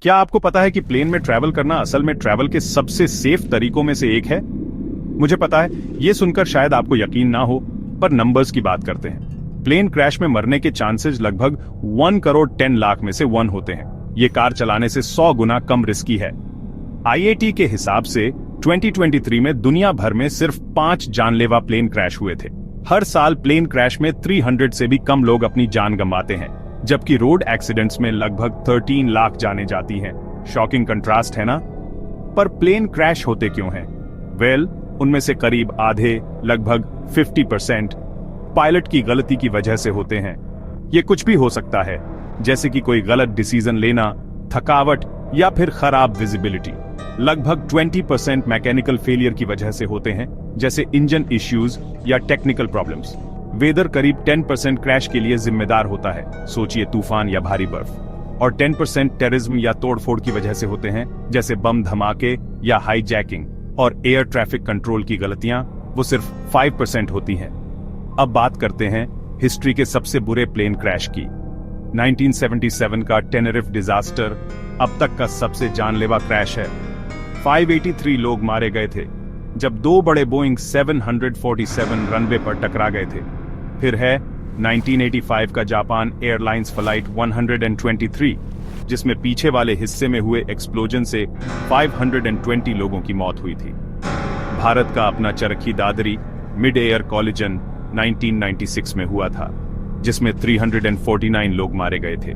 क्या आपको पता है कि प्लेन में ट्रैवल करना असल में ट्रैवल के सबसे सेफ तरीकों में से एक है? मुझे पता है ये सुनकर शायद आपको यकीन ना हो, पर नंबर्स की बात करते हैं। प्लेन क्रैश में मरने के चांसेस लगभग 1 करोड़ 10 लाख में से 1 होते हैं। ये कार चलाने से 100 गुना कम रिस्की है। IAT के हिसाब से 2023 में दुनिया भर में सिर्फ 5 जानलेवा प्लेन क्रैश हुए थे। हर साल प्लेन क्रैश में 300 से भी कम लोग अपनी जान गंवाते हैं, जबकि रोड एक्सीडेंट्स में लगभग 13 लाख जाने जाती हैं। शॉकिंग कंट्रास्ट है ना? पर प्लेन क्रैश होते क्यों हैं? वेल, उनमें से करीब आधे, लगभग 50% पायलट की गलती की वजह से होते हैं। ये कुछ भी हो सकता है, जैसे कि कोई गलत डिसीजन लेना, थकावट या फिर खराब विजिबिलिटी। लगभग 20% मैकेनिकल फेलियर की वजह से होते हैं, जैसे इंजन इश्यूज या टेक्निकल प्रॉब्लम्स। वेदर करीब 10% क्रैश के लिए जिम्मेदार होता है, सोचिए तूफान या भारी बर्फ। और 10% टेररिज्म या तोड़फोड़ की वजह से होते हैं, जैसे बम धमाके या हाईजैकिंग। और एयर ट्रैफिक कंट्रोल की गलतियां वो सिर्फ 5% होती हैं। अब बात करते हैं हिस्ट्री के सबसे बुरे प्लेन क्रैश की। 1977 का टेनेरिफ डिजास्टर अब तक का सबसे जानलेवा क्रैश है। 583 लोग मारे गए थे जब 2 बड़े बोइंग 747 रनवे पर टकरा गए थे। फिर है 1985 का जापान एयरलाइंस फ्लाइट 123, जिसमें पीछे वाले हिस्से में हुए एक्सप्लोजन से 520 लोगों की मौत हुई थी। भारत का अपना Charkhi Dadri mid air collision 1996 में हुआ था, जिसमें 349 लोग मारे गए थे।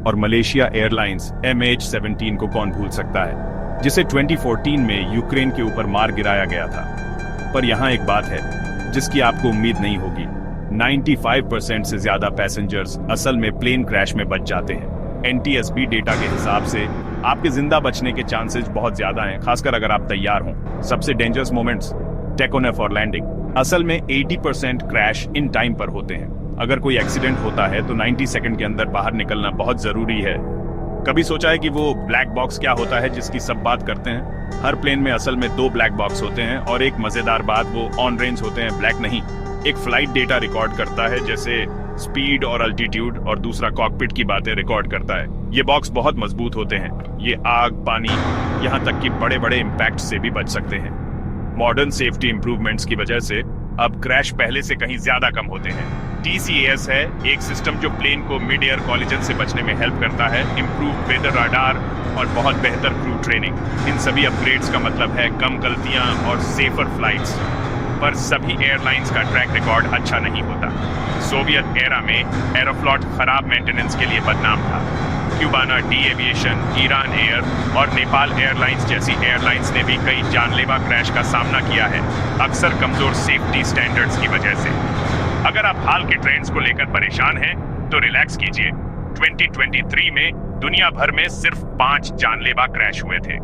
और मलेशिया एयरलाइंस MH17 को कौन भूल सकता है, जिसे 2014 में यूक्रेन के ऊपर मार गिराया गया था। पर यहां एक बात है जिसकी आपको उम्मीद नहीं होगी। 95% से ज्यादा पैसेंजर्स असल में प्लेन क्रैश में बच जाते हैं। NTSB डेटा के हिसाब से आपके जिंदा बचने के चांसेस बहुत ज्यादा हैं, खासकर अगर आप तैयार हों। सबसे डेंजरस मोमेंट्स, टेकोनेफ और लैंडिंग। असल में 80% क्रैश इन टाइम पर होते हैं। अगर कोई एक्सीडेंट होता है तो 90 सेकंड के अंदर बाहर निकलना बहुत जरूरी है। कभी सोचा है कि वो ब्लैक बॉक्स क्या होता है जिसकी सब बात करते हैं? हर प्लेन में असल में 2 ब्लैक बॉक्स होते हैं, और एक मजेदार बात, वो ऑन रेंज होते हैं, ब्लैक नहीं। एक फ्लाइट डेटा रिकॉर्ड करता है, जैसे स्पीड और अल्टीट्यूड, और दूसरा कॉकपिट की बातें रिकॉर्ड करता है। ये बॉक्स बहुत मजबूत होते हैं। ये आग, पानी, यहाँ तक कि बड़े बड़े इम्पैक्ट से भी बच सकते हैं। मॉडर्न सेफ्टी इंप्रूवमेंट्स की वजह से अब क्रैश पहले से कहीं ज्यादा कम होते हैं। TCAS है एक सिस्टम जो प्लेन को मिड एयर कॉलिजन से बचने में हेल्प करता है। इम्प्रूव वेदर राडार और बहुत बेहतर क्रू ट्रेनिंग। इन सभी अपग्रेड्स का मतलब है कम गलतियां और सेफर फ्लाइट्स। पर सभी एयरलाइंस का ट्रैक रिकॉर्ड अच्छा नहीं होता। सोवियत एरा में एरोफ्लॉट खराब मेंटेनेंस के लिए बदनाम था। क्यूबाना डी एविएशन, ईरान एयर और नेपाल एयरलाइंस जैसी एयरलाइंस ने भी कई जानलेवा क्रैश का सामना किया है, अक्सर कमजोर सेफ्टी स्टैंडर्ड्स की वजह से। अगर आप हाल के ट्रेंड्स को लेकर परेशान हैं, तो रिलैक्स कीजिए। 2023 में दुनिया भर में सिर्फ 5 जानलेवा क्रैश हुए थे।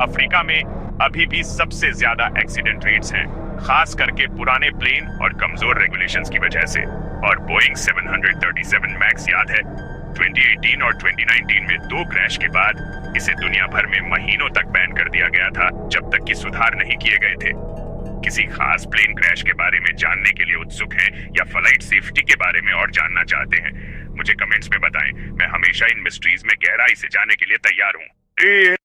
अफ्रीका में अभी भी सबसे ज्यादा एक्सीडेंट रेट्स हैं, खास करके पुराने प्लेन और कमजोर रेगुलेशंस की वजह से। और बोइंग 737 मैक्स याद है, 2018 और 2019 में 2 क्रैश के बाद इसे दुनिया भर में महीनों तक बैन कर दिया गया था, जब तक कि सुधार नहीं किए गए थे। किसी खास प्लेन क्रैश के बारे में जानने के लिए उत्सुक हैं या फ्लाइट सेफ्टी के बारे में और जानना चाहते हैं? मुझे कमेंट्स में बताएं। मैं हमेशा इन मिस्ट्रीज में गहराई से जाने के लिए तैयार हूं।